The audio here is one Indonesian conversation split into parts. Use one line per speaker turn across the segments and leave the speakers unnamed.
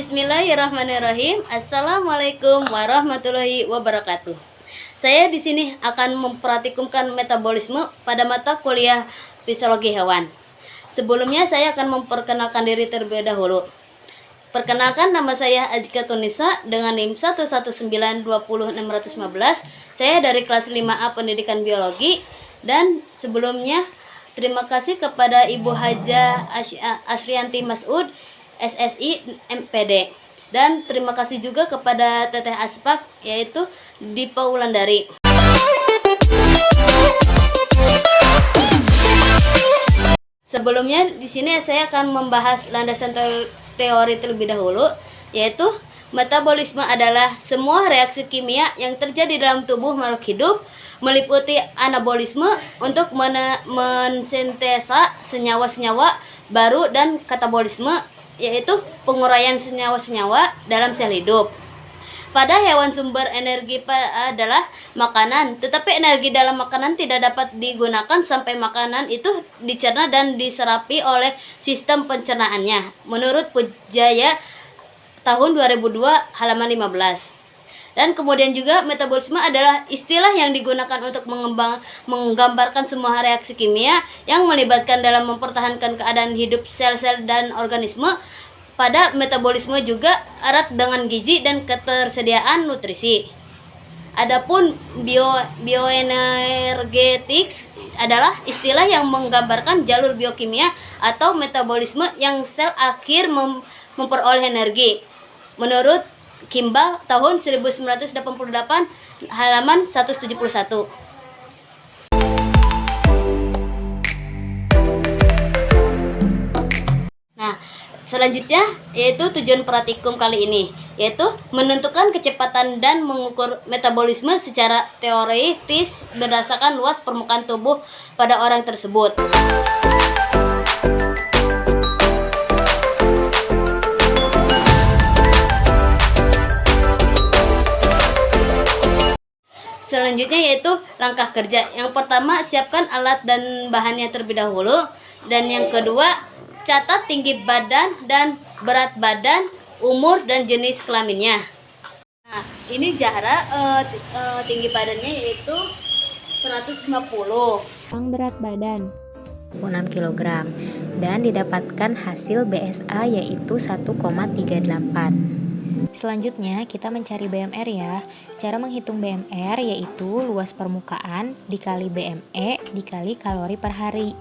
Bismillahirrahmanirrahim. Assalamualaikum warahmatullahi wabarakatuh. Saya di sini akan memperhatikan metabolisme pada mata kuliah fisiologi hewan. Sebelumnya saya akan memperkenalkan diri terlebih dahulu. Perkenalkan, nama saya Azkia Tunisa dengan NIM 119206515. Saya dari kelas 5A Pendidikan Biologi. Dan sebelumnya terima kasih kepada Ibu Hajah Asrianti Masud, SSI MPD, dan terima kasih juga kepada Teteh Aspak, yaitu Dipa Wulandari. Sebelumnya di sini saya akan membahas landasan teori terlebih dahulu, yaitu metabolisme adalah semua reaksi kimia yang terjadi dalam tubuh makhluk hidup, meliputi anabolisme untuk mensintesa senyawa-senyawa baru dan katabolisme, yaitu penguraian senyawa-senyawa dalam sel hidup. Pada hewan sumber energi adalah makanan, tetapi energi dalam makanan tidak dapat digunakan sampai makanan itu dicerna dan diserapi oleh sistem pencernaannya. Menurut Pujaya tahun 2002 halaman 15. Dan kemudian juga metabolisme adalah istilah yang digunakan untuk menggambarkan semua reaksi kimia yang melibatkan dalam mempertahankan keadaan hidup sel-sel dan organisme. Pada metabolisme juga erat dengan gizi dan ketersediaan nutrisi. Adapun bioenergetics adalah istilah yang menggambarkan jalur biokimia atau metabolisme yang sel akhir memperoleh energi. Menurut Kimball tahun 1988 halaman 171. Nah, selanjutnya yaitu tujuan praktikum kali ini, yaitu menentukan kecepatan dan mengukur metabolisme secara teoritis berdasarkan luas permukaan tubuh pada orang tersebut. Selanjutnya yaitu langkah kerja. Yang pertama, siapkan alat dan bahannya terlebih dahulu. Dan yang kedua, catat tinggi badan dan berat badan, umur dan jenis kelaminnya. Nah, ini Zahra, tinggi badannya yaitu 150.
Berat badan
6 kg dan didapatkan hasil BSA yaitu 1,38. Selanjutnya kita mencari BMR ya. Cara menghitung BMR yaitu luas permukaan dikali BME dikali kalori per hari.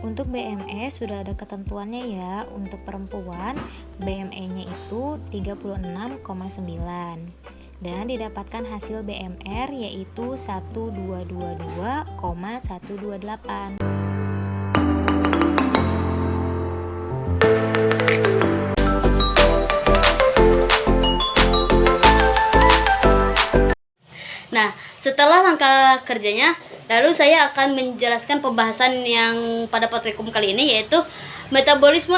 Untuk BME sudah ada ketentuannya ya. Untuk perempuan BME-nya itu 36,9 dan didapatkan hasil BMR yaitu 1222,128.
Nah, setelah langkah kerjanya, lalu saya akan menjelaskan pembahasan yang pada praktikum kali ini, yaitu metabolisme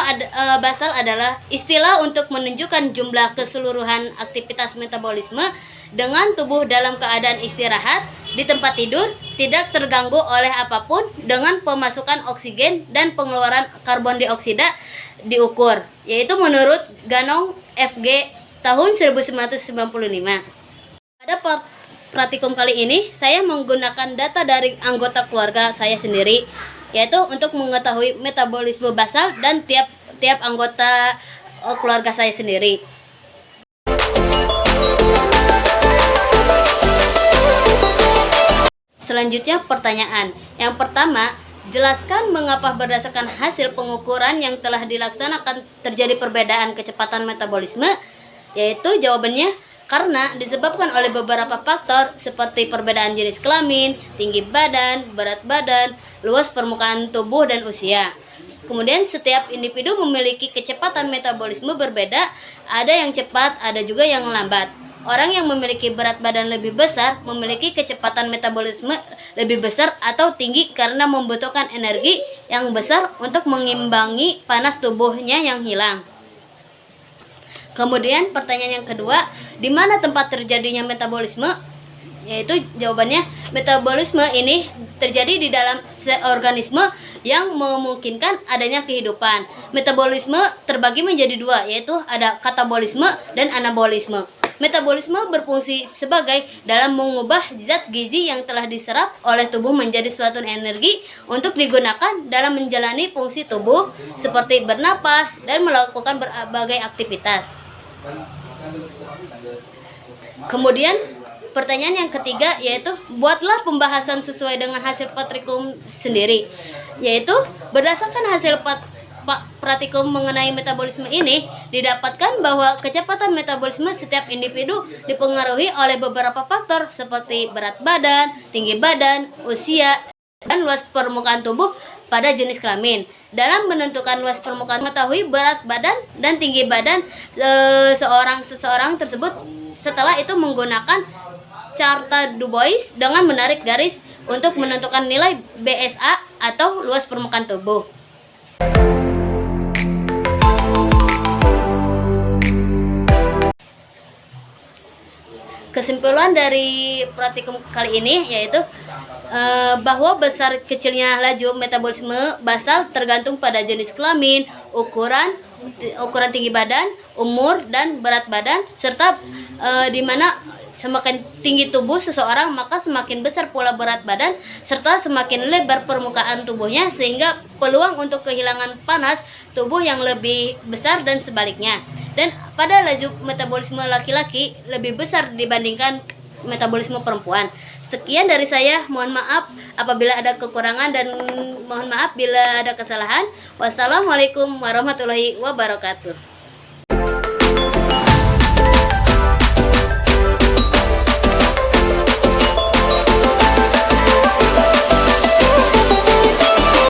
basal adalah istilah untuk menunjukkan jumlah keseluruhan aktivitas metabolisme dengan tubuh dalam keadaan istirahat di tempat tidur, tidak terganggu oleh apapun, dengan pemasukan oksigen dan pengeluaran karbon dioksida diukur, yaitu menurut Ganong FG tahun 1995. Pada praktikum kali ini saya menggunakan data dari anggota keluarga saya sendiri, yaitu untuk mengetahui metabolisme basal dan tiap anggota keluarga saya sendiri. Selanjutnya pertanyaan. Yang pertama, jelaskan mengapa berdasarkan hasil pengukuran yang telah dilaksanakan terjadi perbedaan kecepatan metabolisme, yaitu jawabannya karena disebabkan oleh beberapa faktor seperti perbedaan jenis kelamin, tinggi badan, berat badan, luas permukaan tubuh, dan usia. Kemudian setiap individu memiliki kecepatan metabolisme berbeda, ada yang cepat, ada juga yang lambat. Orang yang memiliki berat badan lebih besar memiliki kecepatan metabolisme lebih besar atau tinggi karena membutuhkan energi yang besar untuk mengimbangi panas tubuhnya yang hilang. Kemudian pertanyaan yang kedua, di mana tempat terjadinya metabolisme? Yaitu jawabannya, metabolisme ini terjadi di dalam organisme yang memungkinkan adanya kehidupan. Metabolisme terbagi menjadi dua, yaitu ada katabolisme dan anabolisme. Metabolisme berfungsi sebagai dalam mengubah zat gizi yang telah diserap oleh tubuh menjadi suatu energi untuk digunakan dalam menjalani fungsi tubuh seperti bernapas dan melakukan berbagai aktivitas. Kemudian pertanyaan yang ketiga yaitu buatlah pembahasan sesuai dengan hasil praktikum sendiri, yaitu berdasarkan hasil praktikum mengenai metabolisme ini didapatkan bahwa kecepatan metabolisme setiap individu dipengaruhi oleh beberapa faktor seperti berat badan, tinggi badan, usia, dan luas permukaan tubuh pada jenis kelamin. Dalam menentukan luas permukaan, mengetahui berat badan dan tinggi badan seseorang tersebut, setelah itu menggunakan carta Du Bois dengan menarik garis untuk menentukan nilai BSA atau luas permukaan tubuh. Kesimpulan dari praktikum kali ini yaitu bahwa besar kecilnya laju metabolisme basal tergantung pada jenis kelamin, ukuran tinggi badan, umur dan berat badan, serta di mana semakin tinggi tubuh seseorang maka semakin besar pula berat badan serta semakin lebar permukaan tubuhnya, sehingga peluang untuk kehilangan panas tubuh yang lebih besar dan sebaliknya. Dan pada laju metabolisme laki-laki lebih besar dibandingkan metabolisme perempuan. Sekian dari saya, mohon maaf apabila ada kekurangan dan mohon maaf bila ada kesalahan. Wassalamualaikum warahmatullahi wabarakatuh.